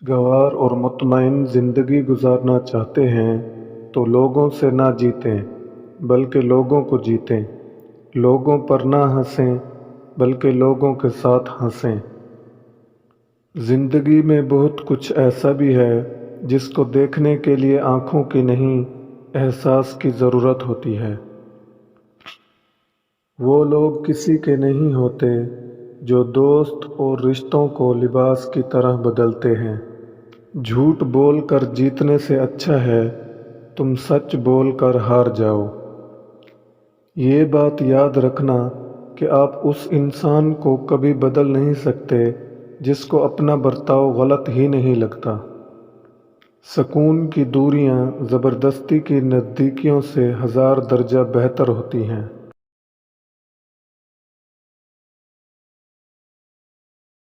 خوشگوار اور مطمئن زندگی گزارنا چاہتے ہیں تو لوگوں سے نہ جیتیں بلکہ لوگوں کو جیتیں۔ لوگوں پر نہ ہنسیں بلکہ لوگوں کے ساتھ ہنسیں۔ زندگی میں بہت کچھ ایسا بھی ہے جس کو دیکھنے کے لیے آنکھوں کی نہیں، احساس کی ضرورت ہوتی ہے۔ وہ لوگ کسی کے نہیں ہوتے جو دوست اور رشتوں کو لباس کی طرح بدلتے ہیں۔ جھوٹ بول کر جیتنے سے اچھا ہے تم سچ بول کر ہار جاؤ۔ یہ بات یاد رکھنا کہ آپ اس انسان کو کبھی بدل نہیں سکتے جس کو اپنا برتاؤ غلط ہی نہیں لگتا۔ سکون کی دوریاں زبردستی کی نزدیکیوں سے 1000 درجہ بہتر ہوتی ہیں۔